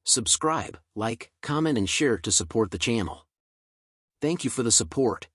Subscribe, like, comment and share to support the channel. Thank you for the support.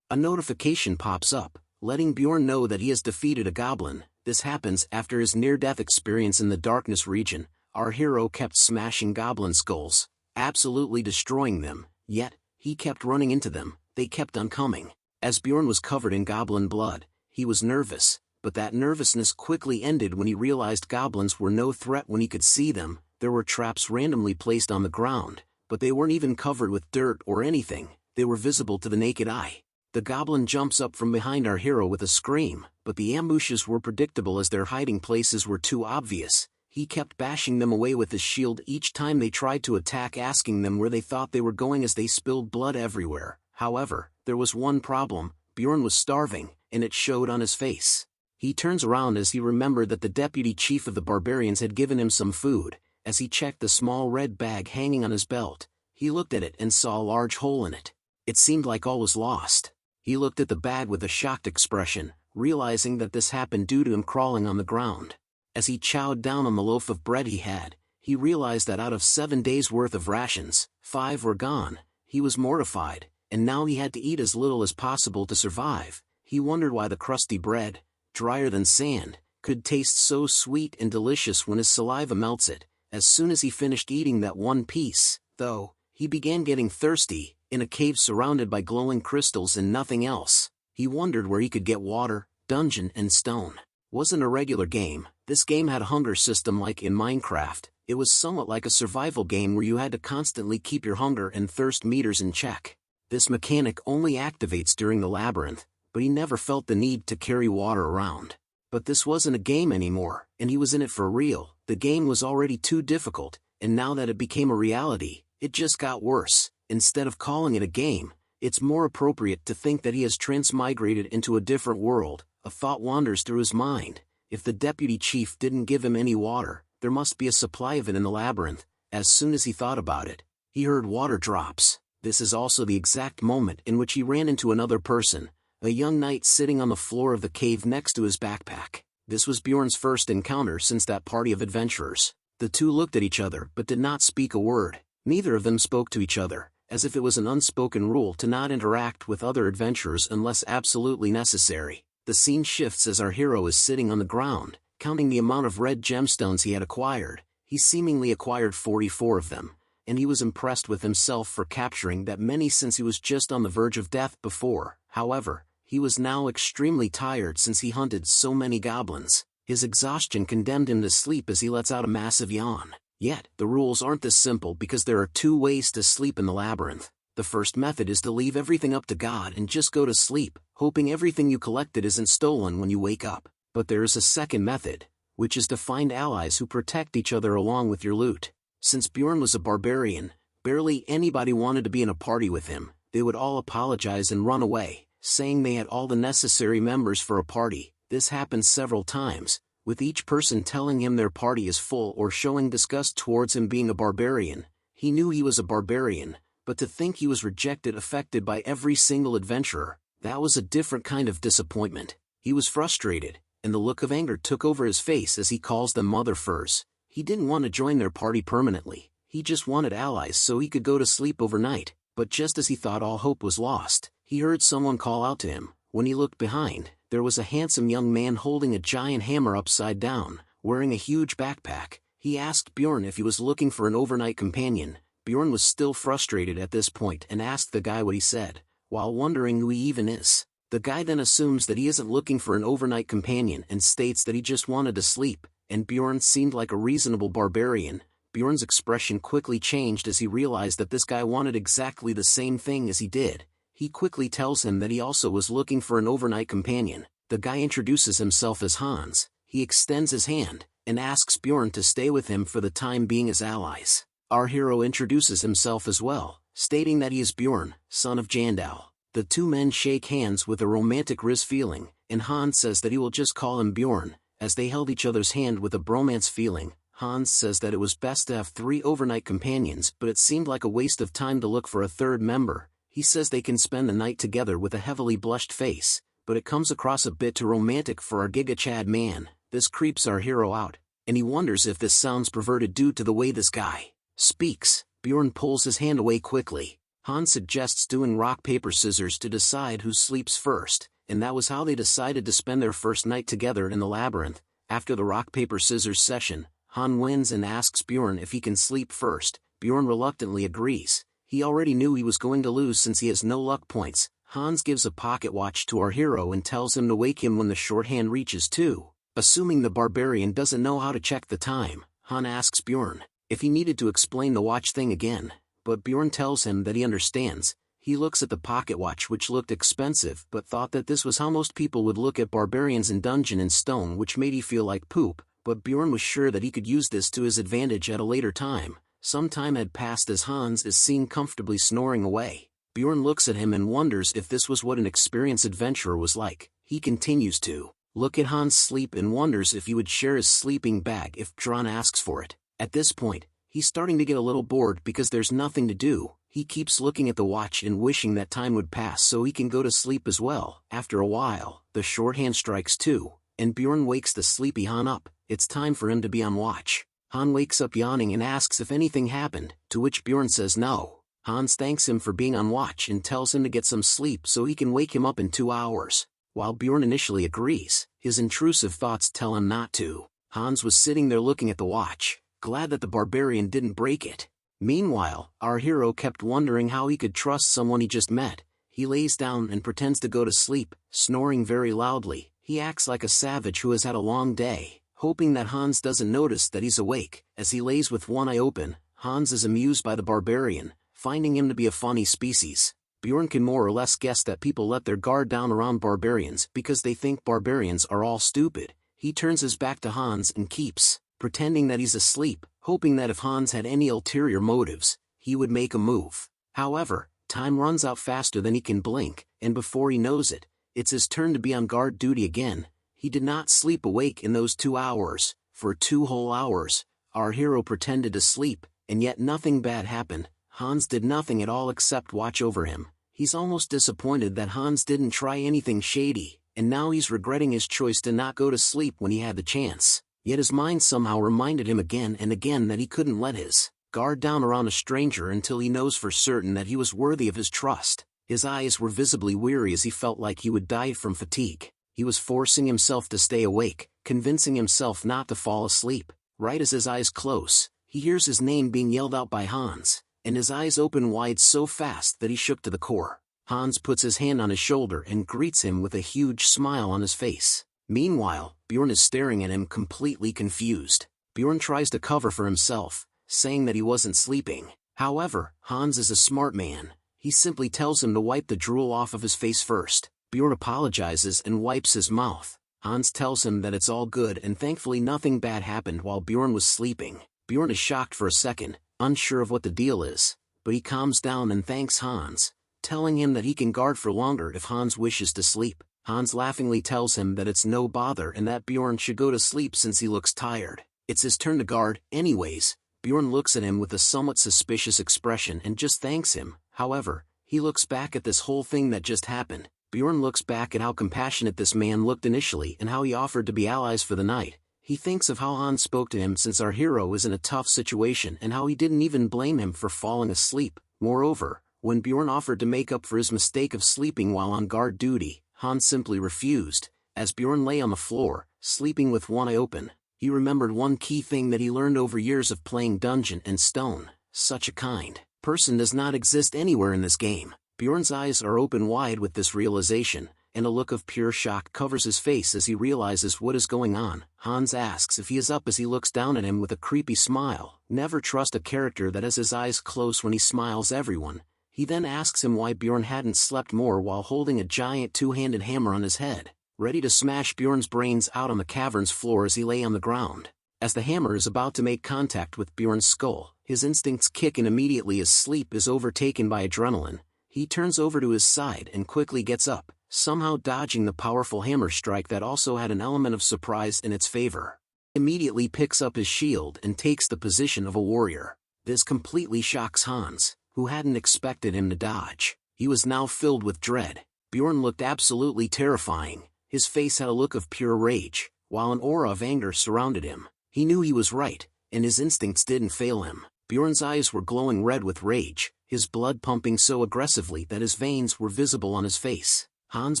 A notification pops up, letting Bjorn know that he has defeated a goblin. This happens after his near-death experience in the darkness region. Our hero kept smashing goblin skulls, absolutely destroying them, yet, he kept running into them. They kept on coming. As Bjorn was covered in goblin blood, he was nervous, but that nervousness quickly ended when he realized goblins were no threat when he could see them. There were traps randomly placed on the ground, but they weren't even covered with dirt or anything. They were visible to the naked eye. The goblin jumps up from behind our hero with a scream, but the ambushes were predictable as their hiding places were too obvious. He kept bashing them away with his shield each time they tried to attack, asking them where they thought they were going as they spilled blood everywhere. However, there was one problem: Bjorn was starving, and it showed on his face. He turns around as he remembered that the deputy chief of the barbarians had given him some food. As he checked the small red bag hanging on his belt, he looked at it and saw a large hole in it. It seemed like all was lost. He looked at the bag with a shocked expression, realizing that this happened due to him crawling on the ground. As he chowed down on the loaf of bread he realized that out of 7 days' worth of rations, 5 were gone. He was mortified, and now he had to eat as little as possible to survive. He wondered why the crusty bread, drier than sand, could taste so sweet and delicious when his saliva melts it. As soon as he finished eating that one piece, though, he began getting thirsty. In a cave surrounded by glowing crystals and nothing else, he wondered where he could get water, dungeon and stone. Wasn't a regular game. This game had a hunger system like in Minecraft. It was somewhat like a survival game where you had to constantly keep your hunger and thirst meters in check. This mechanic only activates during the labyrinth, but he never felt the need to carry water around. But this wasn't a game anymore, and he was in it for real. The game was already too difficult, and now that it became a reality, it just got worse. Instead of calling it a game, it's more appropriate to think that he has transmigrated into a different world. A thought wanders through his mind: if the deputy chief didn't give him any water, there must be a supply of it in the labyrinth. As soon as he thought about it, he heard water drops. This is also the exact moment in which he ran into another person, a young knight sitting on the floor of the cave next to his backpack. This was Bjorn's first encounter since that party of adventurers. The two looked at each other but did not speak a word. Neither of them spoke to each other, as if it was an unspoken rule to not interact with other adventurers unless absolutely necessary. The scene shifts as our hero is sitting on the ground, counting the amount of red gemstones he had acquired. He seemingly acquired 44 of them, and he was impressed with himself for capturing that many since he was just on the verge of death before. However, he was now extremely tired since he hunted so many goblins. His exhaustion condemned him to sleep as he lets out a massive yawn. Yet, the rules aren't this simple because there are 2 ways to sleep in the labyrinth. The first method is to leave everything up to God and just go to sleep, hoping everything you collected isn't stolen when you wake up. But there is a second method, which is to find allies who protect each other along with your loot. Since Bjorn was a barbarian, barely anybody wanted to be in a party with him. They would all apologize and run away, saying they had all the necessary members for a party. This happened several times, with each person telling him their party is full or showing disgust towards him being a barbarian. He knew he was a barbarian, but to think he was rejected, affected by every single adventurer, that was a different kind of disappointment. He was frustrated, and the look of anger took over his face as he calls them mother furs. He didn't want to join their party permanently. He just wanted allies so he could go to sleep overnight. But just as he thought all hope was lost, he heard someone call out to him. When he looked behind, there was a handsome young man holding a giant hammer upside down, wearing a huge backpack. He asked Bjorn if he was looking for an overnight companion. Bjorn was still frustrated at this point and asked the guy what he said, while wondering who he even is. The guy then assumes that he isn't looking for an overnight companion and states that he just wanted to sleep, and Bjorn seemed like a reasonable barbarian. Bjorn's expression quickly changed as he realized that this guy wanted exactly the same thing as he did. He quickly tells him that he also was looking for an overnight companion. The guy introduces himself as Hans. He extends his hand, and asks Bjorn to stay with him for the time being as allies. Our hero introduces himself as well, stating that he is Bjorn, son of Jandal. The two men shake hands with a romantic Riz feeling, and Hans says that he will just call him Bjorn. As they held each other's hand with a bromance feeling, Hans says that it was best to have 3 overnight companions, but it seemed like a waste of time to look for a third member. He says they can spend the night together with a heavily blushed face, but it comes across a bit too romantic for our Giga Chad man. This creeps our hero out, and he wonders if this sounds perverted due to the way this guy speaks. Bjorn pulls his hand away quickly. Hans suggests doing rock paper scissors to decide who sleeps first, and that was how they decided to spend their first night together in the labyrinth. After the rock paper scissors session, Han wins and asks Bjorn if he can sleep first. Bjorn reluctantly agrees. He already knew he was going to lose since he has no luck points. Hans gives a pocket watch to our hero and tells him to wake him when the shorthand reaches 2. Assuming the barbarian doesn't know how to check the time, Han asks Bjorn if he needed to explain the watch thing again, but Bjorn tells him that he understands. He looks at the pocket watch, which looked expensive, but thought that this was how most people would look at barbarians in Dungeon and Stone, which made he feel like poop, but Bjorn was sure that he could use this to his advantage at a later time. Some time had passed as Hans is seen comfortably snoring away. Bjorn looks at him and wonders if this was what an experienced adventurer was like. He continues to look at Hans sleep and wonders if he would share his sleeping bag if Bjorn asks for it. At this point, he's starting to get a little bored because there's nothing to do. He keeps looking at the watch and wishing that time would pass so he can go to sleep as well. After a while, the shorthand strikes 2, and Bjorn wakes the sleepy Han up. It's time for him to be on watch. Han wakes up yawning and asks if anything happened, to which Bjorn says no. Hans thanks him for being on watch and tells him to get some sleep so he can wake him up in 2 hours. While Bjorn initially agrees, his intrusive thoughts tell him not to. Hans was sitting there looking at the watch, glad that the barbarian didn't break it. Meanwhile, our hero kept wondering how he could trust someone he just met. He lays down and pretends to go to sleep, snoring very loudly. He acts like a savage who has had a long day, hoping that Hans doesn't notice that he's awake. As he lays with one eye open, Hans is amused by the barbarian, finding him to be a funny species. Bjorn can more or less guess that people let their guard down around barbarians because they think barbarians are all stupid. He turns his back to Hans and keeps pretending that he's asleep, hoping that if Hans had any ulterior motives, he would make a move. However, time runs out faster than he can blink, and before he knows it, it's his turn to be on guard duty again. He did not sleep awake in those 2 hours. For 2 whole hours, our hero pretended to sleep, and yet nothing bad happened. Hans did nothing at all except watch over him. He's almost disappointed that Hans didn't try anything shady, and now he's regretting his choice to not go to sleep when he had the chance. Yet his mind somehow reminded him again and again that he couldn't let his guard down around a stranger until he knows for certain that he was worthy of his trust. His eyes were visibly weary as he felt like he would die from fatigue. He was forcing himself to stay awake, convincing himself not to fall asleep. Right as his eyes close, he hears his name being yelled out by Hans, and his eyes open wide so fast that he shook to the core. Hans puts his hand on his shoulder and greets him with a huge smile on his face. Meanwhile, Bjorn is staring at him completely confused. Bjorn tries to cover for himself, saying that he wasn't sleeping. However, Hans is a smart man. He simply tells him to wipe the drool off of his face first. Bjorn apologizes and wipes his mouth. Hans tells him that it's all good and thankfully nothing bad happened while Bjorn was sleeping. Bjorn is shocked for a second, unsure of what the deal is, but he calms down and thanks Hans, telling him that he can guard for longer if Hans wishes to sleep. Hans laughingly tells him that it's no bother and that Bjorn should go to sleep since he looks tired. It's his turn to guard, anyways. Bjorn looks at him with a somewhat suspicious expression and just thanks him. However, he looks back at this whole thing that just happened. Bjorn looks back at how compassionate this man looked initially and how he offered to be allies for the night. He thinks of how Hans spoke to him since our hero is in a tough situation and how he didn't even blame him for falling asleep. Moreover, when Bjorn offered to make up for his mistake of sleeping while on guard duty, Hans simply refused. As Bjorn lay on the floor, sleeping with one eye open, he remembered one key thing that he learned over years of playing Dungeon and Stone. Such a kind person does not exist anywhere in this game. Bjorn's eyes are open wide with this realization, and a look of pure shock covers his face as he realizes what is going on. Hans asks if he is up as he looks down at him with a creepy smile. Never trust a character that has his eyes closed when he smiles everyone. He then asks him why Bjorn hadn't slept more while holding a giant two-handed hammer on his head, ready to smash Bjorn's brains out on the cavern's floor as he lay on the ground. As the hammer is about to make contact with Bjorn's skull, his instincts kick in immediately as sleep is overtaken by adrenaline. He turns over to his side and quickly gets up, somehow dodging the powerful hammer strike that also had an element of surprise in its favor. Immediately picks up his shield and takes the position of a warrior. This completely shocks Hans, who hadn't expected him to dodge. He was now filled with dread. Bjorn looked absolutely terrifying. His face had a look of pure rage, while an aura of anger surrounded him. He knew he was right, and his instincts didn't fail him. Bjorn's eyes were glowing red with rage, his blood pumping so aggressively that his veins were visible on his face. Hans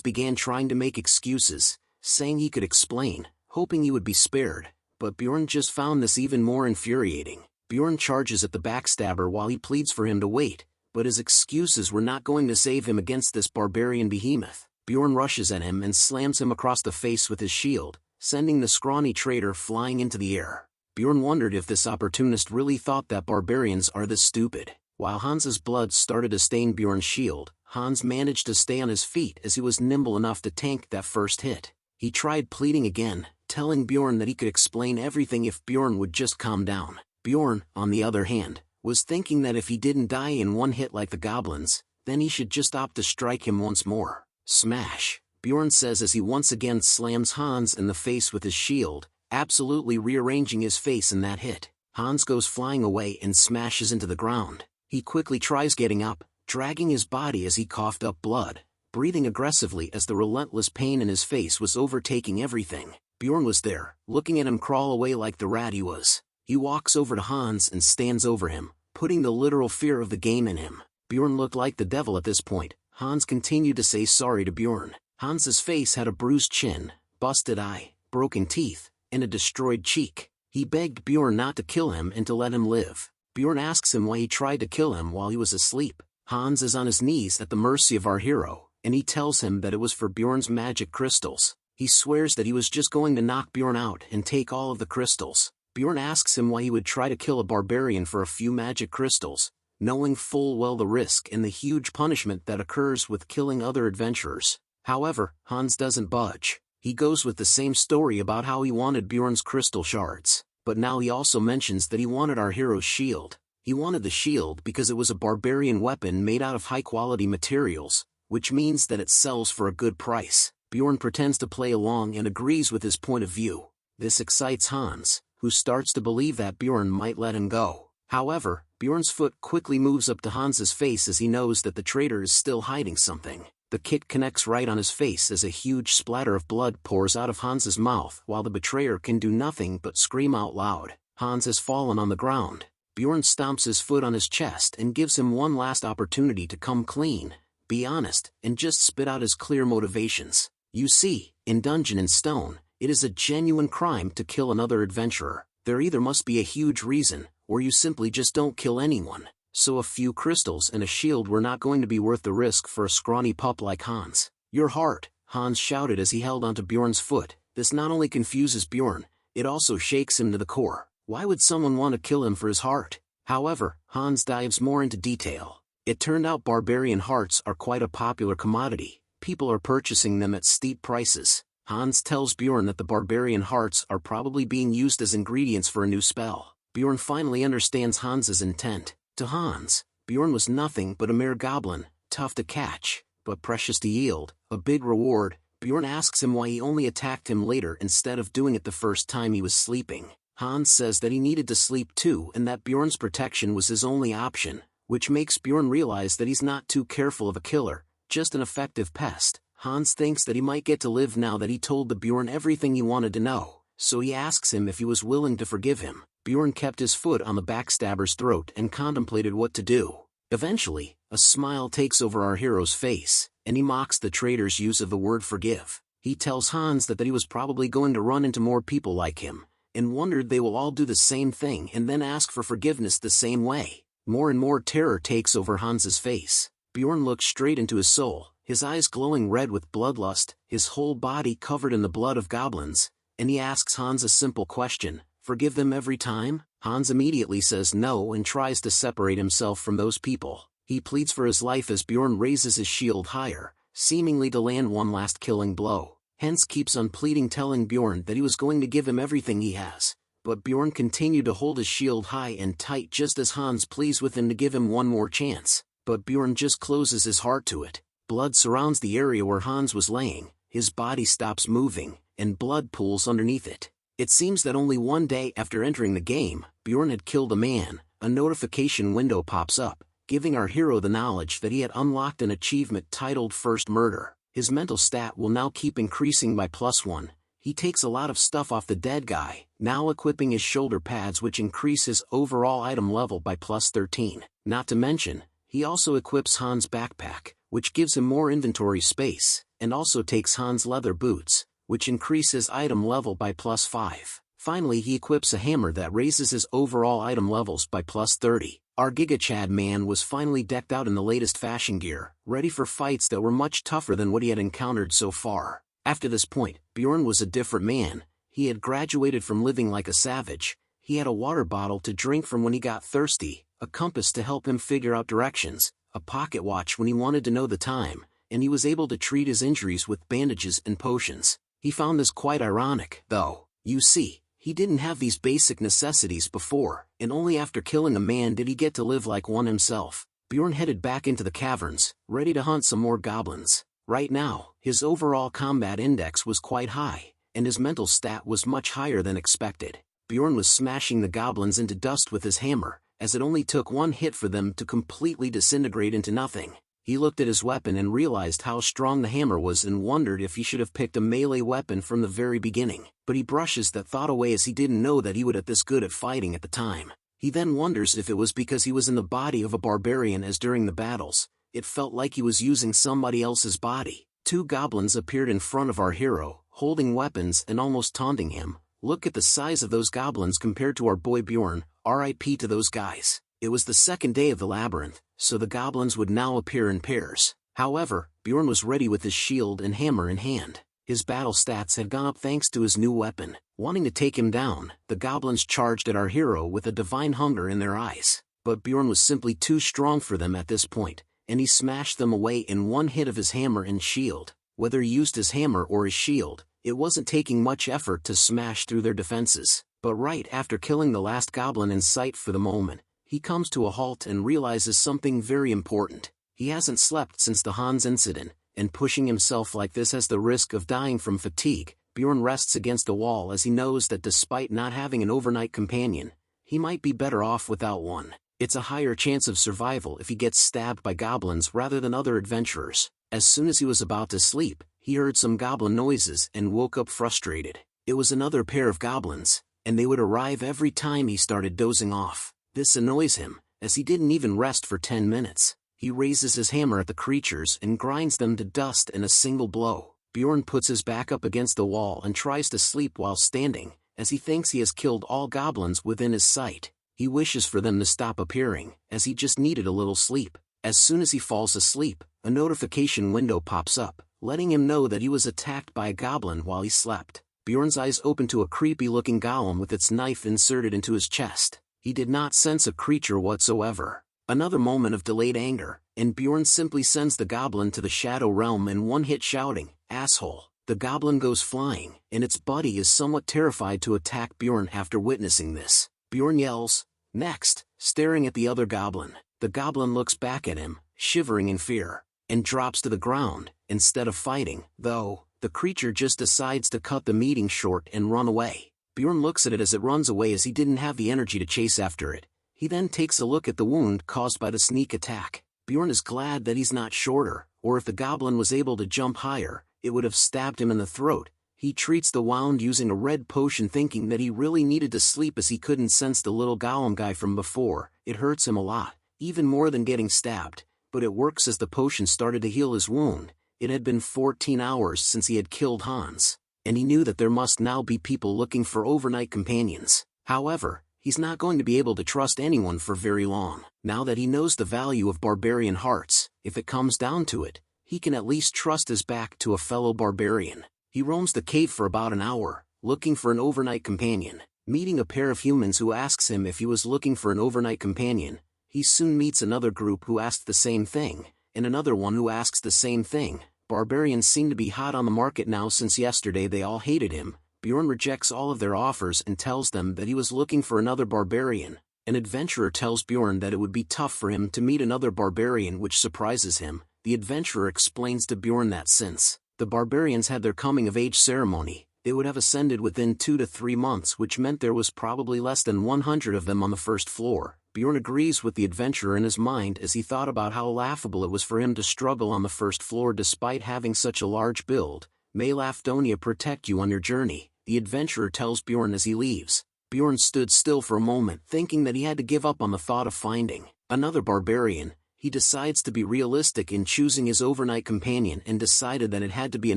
began trying to make excuses, saying he could explain, hoping he would be spared, but Bjorn just found this even more infuriating. Bjorn charges at the backstabber while he pleads for him to wait, but his excuses were not going to save him against this barbarian behemoth. Bjorn rushes at him and slams him across the face with his shield, sending the scrawny traitor flying into the air. Bjorn wondered if this opportunist really thought that barbarians are this stupid. While Hans's blood started to stain Bjorn's shield, Hans managed to stay on his feet as he was nimble enough to tank that first hit. He tried pleading again, telling Bjorn that he could explain everything if Bjorn would just calm down. Bjorn, on the other hand, was thinking that if he didn't die in one hit like the goblins, then he should just opt to strike him once more. Smash! Bjorn says as he once again slams Hans in the face with his shield, absolutely rearranging his face in that hit. Hans goes flying away and smashes into the ground. He quickly tries getting up, dragging his body as he coughed up blood, breathing aggressively as the relentless pain in his face was overtaking everything. Bjorn was there, looking at him crawl away like the rat he was. He walks over to Hans and stands over him, putting the literal fear of the game in him. Bjorn looked like the devil at this point. Hans continued to say sorry to Bjorn. Hans's face had a bruised chin, busted eye, broken teeth, and a destroyed cheek. He begged Bjorn not to kill him and to let him live. Bjorn asks him why he tried to kill him while he was asleep. Hans is on his knees at the mercy of our hero, and he tells him that it was for Bjorn's magic crystals. He swears that he was just going to knock Bjorn out and take all of the crystals. Bjorn asks him why he would try to kill a barbarian for a few magic crystals, knowing full well the risk and the huge punishment that occurs with killing other adventurers. However, Hans doesn't budge. He goes with the same story about how he wanted Bjorn's crystal shards, but now he also mentions that he wanted our hero's shield. He wanted the shield because it was a barbarian weapon made out of high-quality materials, which means that it sells for a good price. Bjorn pretends to play along and agrees with his point of view. This excites Hans, who starts to believe that Bjorn might let him go. However, Bjorn's foot quickly moves up to Hans's face as he knows that the traitor is still hiding something. The kick connects right on his face as a huge splatter of blood pours out of Hans's mouth while the betrayer can do nothing but scream out loud. Hans has fallen on the ground. Bjorn stomps his foot on his chest and gives him one last opportunity to come clean, be honest, and just spit out his clear motivations. You see, in Dungeon & Stone, it is a genuine crime to kill another adventurer. There either must be a huge reason, or you simply just don't kill anyone. So a few crystals and a shield were not going to be worth the risk for a scrawny pup like Hans. Your heart, Hans shouted as he held onto Bjorn's foot. This not only confuses Bjorn, it also shakes him to the core. Why would someone want to kill him for his heart? However, Hans dives more into detail. It turned out barbarian hearts are quite a popular commodity. People are purchasing them at steep prices. Hans tells Bjorn that the barbarian hearts are probably being used as ingredients for a new spell. Bjorn finally understands Hans's intent. To Hans, Bjorn was nothing but a mere goblin, tough to catch, but precious to yield, a big reward. Bjorn asks him why he only attacked him later instead of doing it the first time he was sleeping. Hans says that he needed to sleep too and that Bjorn's protection was his only option, which makes Bjorn realize that he's not too careful of a killer, just an effective pest. Hans thinks that he might get to live now that he told the Bjorn everything he wanted to know, so he asks him if he was willing to forgive him. Bjorn kept his foot on the backstabber's throat and contemplated what to do. Eventually, a smile takes over our hero's face, and he mocks the traitor's use of the word forgive. He tells Hans that he was probably going to run into more people like him, and wondered they will all do the same thing and then ask for forgiveness the same way. More and more terror takes over Hans's face. Bjorn looks straight into his soul, his eyes glowing red with bloodlust, his whole body covered in the blood of goblins, and he asks Hans a simple question. Forgive them every time? Hans immediately says no and tries to separate himself from those people. He pleads for his life as Bjorn raises his shield higher, seemingly to land one last killing blow. Hans keeps on pleading, telling Bjorn that he was going to give him everything he has. But Bjorn continued to hold his shield high and tight just as Hans pleads with him to give him one more chance. But Bjorn just closes his heart to it. Blood surrounds the area where Hans was laying, his body stops moving, and blood pools underneath it. It seems that only one day after entering the game, Bjorn had killed a man. A notification window pops up, giving our hero the knowledge that he had unlocked an achievement titled First Murder. His mental stat will now keep increasing by +1, He takes a lot of stuff off the dead guy, now equipping his shoulder pads which increase his overall item level by plus 13. Not to mention, he also equips Han's backpack, which gives him more inventory space, and also takes Han's leather boots, which increase his item level by plus 5. Finally he equips a hammer that raises his overall item levels by plus 30. Our Giga Chad man was finally decked out in the latest fashion gear, ready for fights that were much tougher than what he had encountered so far. After this point, Bjorn was a different man. He had graduated from living like a savage. He had a water bottle to drink from when he got thirsty, a compass to help him figure out directions, a pocket watch when he wanted to know the time, and he was able to treat his injuries with bandages and potions. He found this quite ironic, though. You see, he didn't have these basic necessities before, and only after killing a man did he get to live like one himself. Bjorn headed back into the caverns, ready to hunt some more goblins. Right now, his overall combat index was quite high, and his mental stat was much higher than expected. Bjorn was smashing the goblins into dust with his hammer, as it only took one hit for them to completely disintegrate into nothing. He looked at his weapon and realized how strong the hammer was and wondered if he should have picked a melee weapon from the very beginning, but he brushes that thought away as he didn't know that he would be this good at fighting at the time. He then wonders if it was because he was in the body of a barbarian, as during the battles, it felt like he was using somebody else's body. Two goblins appeared in front of our hero, holding weapons and almost taunting him. Look at the size of those goblins compared to our boy Bjorn, RIP to those guys. It was the second day of the labyrinth, so the goblins would now appear in pairs. However, Bjorn was ready with his shield and hammer in hand. His battle stats had gone up thanks to his new weapon. Wanting to take him down, the goblins charged at our hero with a divine hunger in their eyes. But Bjorn was simply too strong for them at this point, and he smashed them away in one hit of his hammer and shield. Whether he used his hammer or his shield, it wasn't taking much effort to smash through their defenses. But right after killing the last goblin in sight for the moment, he comes to a halt and realizes something very important. He hasn't slept since the Hans incident, and pushing himself like this has the risk of dying from fatigue. Bjorn rests against a wall as he knows that despite not having an overnight companion, he might be better off without one. It's a higher chance of survival if he gets stabbed by goblins rather than other adventurers. As soon as he was about to sleep, he heard some goblin noises and woke up frustrated. It was another pair of goblins, and they would arrive every time he started dozing off. This annoys him, as he didn't even rest for 10 minutes. He raises his hammer at the creatures and grinds them to dust in a single blow. Bjorn puts his back up against the wall and tries to sleep while standing, as he thinks he has killed all goblins within his sight. He wishes for them to stop appearing, as he just needed a little sleep. As soon as he falls asleep, a notification window pops up, letting him know that he was attacked by a goblin while he slept. Bjorn's eyes open to a creepy-looking golem with its knife inserted into his chest. He did not sense a creature whatsoever. Another moment of delayed anger, and Bjorn simply sends the goblin to the shadow realm in one hit, shouting, "Asshole." The goblin goes flying, and its buddy is somewhat terrified to attack Bjorn after witnessing this. Bjorn yells, "Next," staring at the other goblin. The goblin looks back at him, shivering in fear, and drops to the ground. Instead of fighting, though, the creature just decides to cut the meeting short and run away. Bjorn looks at it as it runs away, as he didn't have the energy to chase after it. He then takes a look at the wound caused by the sneak attack. Bjorn is glad that he's not shorter, or if the goblin was able to jump higher, it would have stabbed him in the throat. He treats the wound using a red potion, thinking that he really needed to sleep as he couldn't sense the little golem guy from before. It hurts him a lot, even more than getting stabbed, but it works as the potion started to heal his wound. It had been 14 hours since he had killed Hans, and he knew that there must now be people looking for overnight companions. However, he's not going to be able to trust anyone for very long. Now that he knows the value of barbarian hearts, if it comes down to it, he can at least trust his back to a fellow barbarian. He roams the cave for about an hour, looking for an overnight companion. Meeting a pair of humans who asks him if he was looking for an overnight companion, he soon meets another group who asked the same thing, and another one who asks the same thing. Barbarians seem to be hot on the market now since yesterday they all hated him. Bjorn rejects all of their offers and tells them that he was looking for another barbarian. An adventurer tells Bjorn that it would be tough for him to meet another barbarian, which surprises him. The adventurer explains to Bjorn that since the barbarians had their coming-of-age ceremony, they would have ascended within 2 to 3 months, which meant there was probably less than 100 of them on the first floor. Bjorn agrees with the adventurer in his mind as he thought about how laughable it was for him to struggle on the first floor despite having such a large build. May Lafdonia protect you on your journey, the adventurer tells Bjorn as he leaves. Bjorn stood still for a moment, thinking that he had to give up on the thought of finding another barbarian. He decides to be realistic in choosing his overnight companion and decided that it had to be a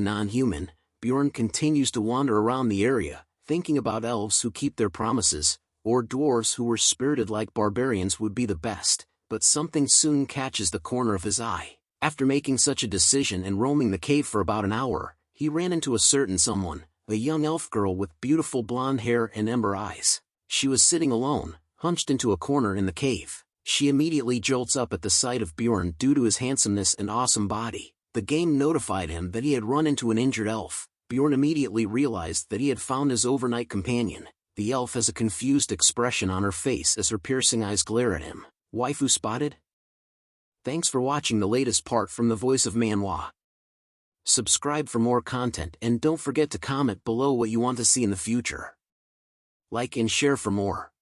non-human. Bjorn continues to wander around the area, thinking about elves who keep their promises, or dwarves who were spirited like barbarians would be the best, but something soon catches the corner of his eye. After making such a decision and roaming the cave for about an hour, he ran into a certain someone, a young elf girl with beautiful blonde hair and ember eyes. She was sitting alone, hunched into a corner in the cave. She immediately jolts up at the sight of Bjorn due to his handsomeness and awesome body. The game notified him that he had run into an injured elf. Bjorn immediately realized that he had found his overnight companion. The elf has a confused expression on her face as her piercing eyes glare at him. Waifu spotted? Thanks for watching the latest part from the voice of Manhwa. Subscribe for more content and don't forget to comment below what you want to see in the future. Like and share for more.